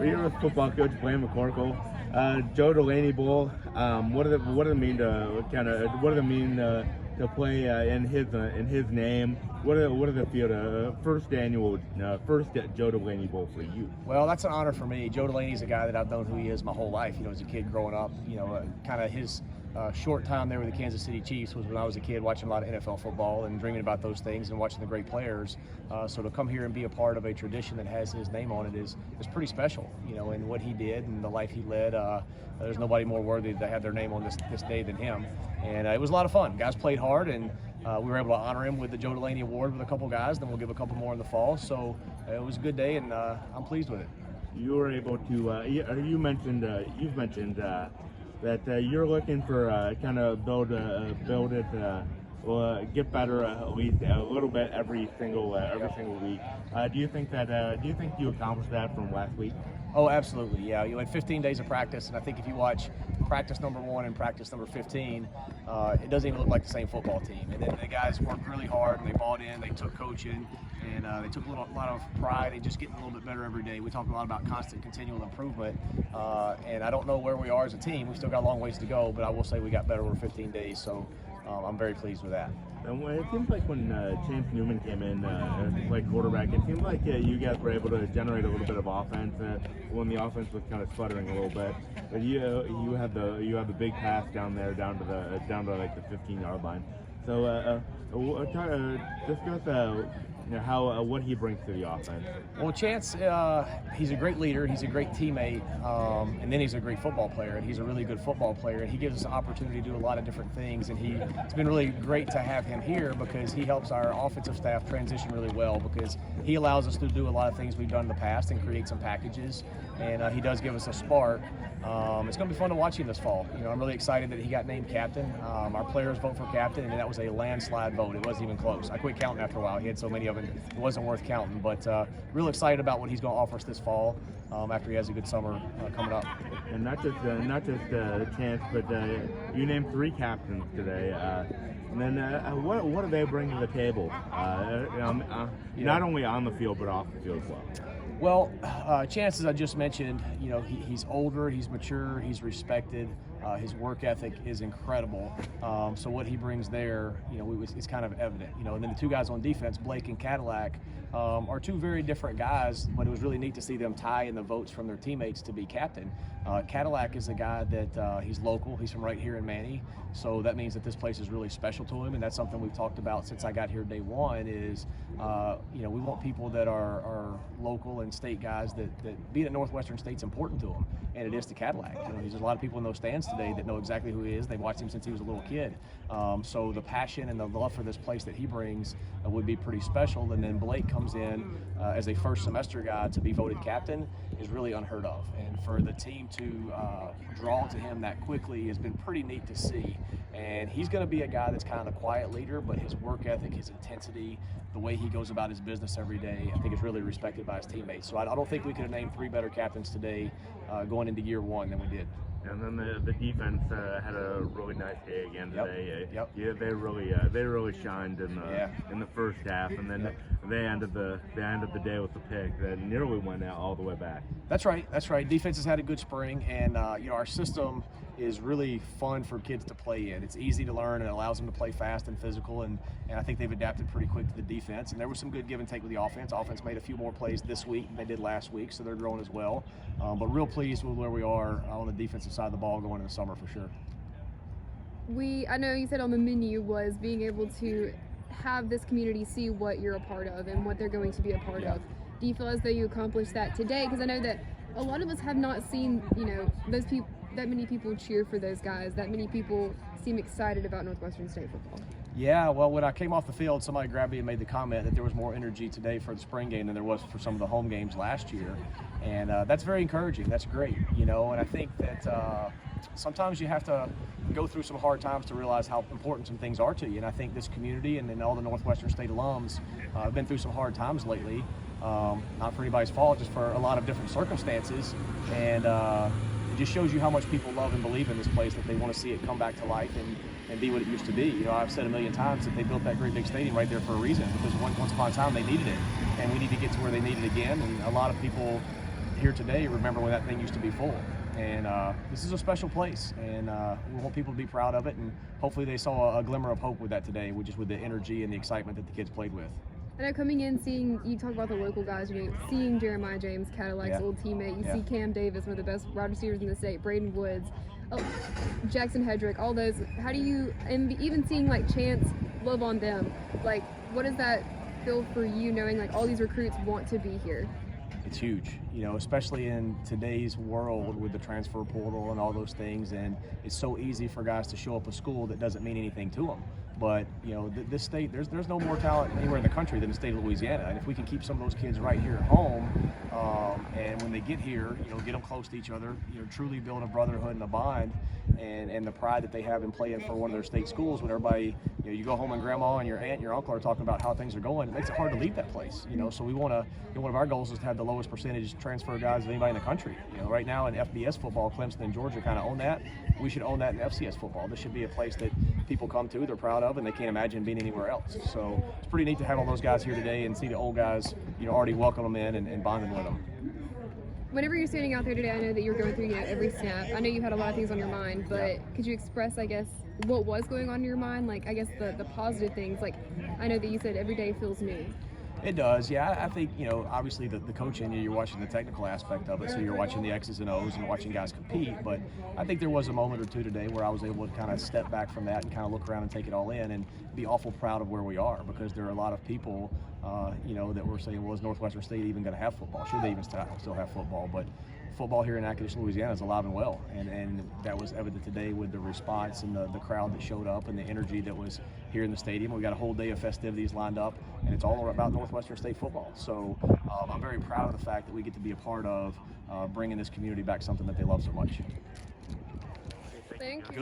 We're here with football coach Blaine McCorkle. Joe Delaney Bowl. What does it mean to play in his name? What does it feel to first annual Joe Delaney Bowl for you? Well, that's an honor for me. Joe Delaney's a guy that I've known who he is my whole life. As a kid growing up, kind of his short time there with the Kansas City Chiefs was when I was a kid watching a lot of NFL football and dreaming about those things and watching the great players. So to come here and be a part of a tradition that has his name on it is pretty special, and what he did and the life he led. There's nobody more worthy to have their name on this day than him. And it was a lot of fun. Guys played hard, and we were able to honor him with the Joe Delaney Award with a couple guys. Then we'll give a couple more in the fall. So it was a good day, and I'm pleased with it. You were able to. You've mentioned that you're looking for kind of build it. Get better at least a little bit every single week. Do you think you accomplished that from last week? Oh, absolutely. Yeah, you had 15 days of practice, and I think if you watch practice number 1 and practice number 15, it doesn't even look like the same football team. And then the guys worked really hard, and they bought in. They took coaching, and they took a lot of pride in just getting a little bit better every day. We talk a lot about constant, continual improvement, and I don't know where we are as a team. We've still got a long ways to go, but I will say we got better over 15 days. So I'm very pleased with that. And it seems like when Chance Newman came in to play quarterback, it seemed like you guys were able to generate a little bit of offense when the offense was kind of sputtering a little bit. But you had the big pass down to like the 15-yard line. So discuss how what he brings to the offense. Well, Chance, he's a great leader. He's a great teammate, and then he's a great football player. And he's a really good football player. And he gives us an opportunity to do a lot of different things. And it's been really great to have him here because he helps our offensive staff transition really well because he allows us to do a lot of things we've done in the past and create some packages. And he does give us a spark. It's going to be fun to watch him this fall. I'm really excited that he got named captain. Our players vote for captain, and that was a landslide vote. It wasn't even close. I quit counting after a while. He had so many of them, it wasn't worth counting. But real excited about what he's going to offer us this fall after he has a good summer coming up. And not just Chance, but you named 3 captains today. And then what do they bring to the table? Not only on the field, but off the field as well. Well, Chance, as I just mentioned, he's older, he's mature, he's respected. His work ethic is incredible. So what he brings there, it's kind of evident. And then the 2 guys on defense, Blake and Cadillac, are 2 very different guys, but it was really neat to see them tie in the votes from their teammates to be captain. Cadillac is a guy that he's local. He's from right here in Manny. So that means that this place is really special to him, and that's something we've talked about since I got here day one is, we want people that are local and state guys that being at Northwestern State's important to them, and it is to Cadillac. There's a lot of people in those stands today that know exactly who he is. They've watched him since he was a little kid. So the passion and the love for this place that he brings would be pretty special. And then Blake comes in as a first semester guy to be voted captain is really unheard of. And for the team to draw to him that quickly has been pretty neat to see. And he's going to be a guy that's kind of the quiet leader, but his work ethic, his intensity, the way he goes about his business every day, I think is really respected by his teammates. So I don't think we could have named 3 better captains today going into year 1 than we did. And then the defense had a really nice day again today. Yep. Yeah, they really shined in the first half, and then they ended the day with the pick that nearly went out all the way back. That's right. Defense has had a good spring, and our system is really fun for kids to play in. It's easy to learn and it allows them to play fast and physical, and I think they've adapted pretty quick to the defense. And there was some good give and take with the offense. Offense made a few more plays this week than they did last week, so they're growing as well. But real pleased with where we are on the defensive side of the ball going into the summer for sure. I know you said on the menu was being able to have this community see what you're a part of and what they're going to be a part of. Do you feel as though you accomplished that today? Because I know that a lot of us have not seen, those people, that many people cheer for those guys, that many people seem excited about Northwestern State football. Yeah, well, when I came off the field, somebody grabbed me and made the comment that there was more energy today for the spring game than there was for some of the home games last year. And that's very encouraging. That's great, and I think that sometimes you have to go through some hard times to realize how important some things are to you. And I think this community and then all the Northwestern State alums have been through some hard times lately. Not for anybody's fault, just for a lot of different circumstances. And it just shows you how much people love and believe in this place, that they want to see it come back to life and be what it used to be. I've said a million times that they built that great big stadium right there for a reason, because once upon a time they needed it, and we need to get to where they need it again. And a lot of people here today remember when that thing used to be full. And this is a special place, and we want people to be proud of it, and hopefully they saw a glimmer of hope with that today, just with the energy and the excitement that the kids played with. I know coming in, seeing you talk about the local guys, seeing Jeremiah James, Cadillac's old teammate, you see Cam Davis, one of the best wide receivers in the state, Braden Woods, Jackson Hedrick, all those. How do you, and even seeing like Chance love on them, like what does that feel for you, knowing like all these recruits want to be here? It's huge, especially in today's world with the transfer portal and all those things, and it's so easy for guys to show up a school that doesn't mean anything to them. But this state, there's no more talent anywhere in the country than the state of Louisiana, and if we can keep some of those kids right here at home, and when they get here, get them close to each other, truly build a brotherhood and a bond, and the pride that they have in playing for one of their state schools. When everybody, you go home and grandma and your aunt and your uncle are talking about how things are going, it makes it hard to leave that place. So we want to, one of our goals is to have the lowest percentage transfer guys of anybody in the country. Right now in FBS football, Clemson and Georgia kind of own that. We should own that in FCS football. This should be a place that people come to, they're proud of, and they can't imagine being anywhere else. So it's pretty neat to have all those guys here today and see the old guys, already welcome them in and bonding with them. Whenever you're standing out there today, I know that you're going through every snap. I know you had a lot of things on your mind, but could you express, I guess, what was going on in your mind? Like, I guess the positive things. Like, I know that you said every day feels new. It does, yeah. I think, obviously the coaching, you're watching the technical aspect of it, so you're watching the X's and O's and watching guys compete. But I think there was a moment or two today where I was able to kind of step back from that and kind of look around and take it all in and be awful proud of where we are, because there are a lot of people, that were saying, well, is Northwestern State even going to have football? Should they even still have football? But football here in Natchitoches, Louisiana is alive and well, and that was evident today with the response and the crowd that showed up and the energy that was here in the stadium. We got a whole day of festivities lined up, and it's all about Northwestern State football. So I'm very proud of the fact that we get to be a part of bringing this community back something that they love so much. Thank you.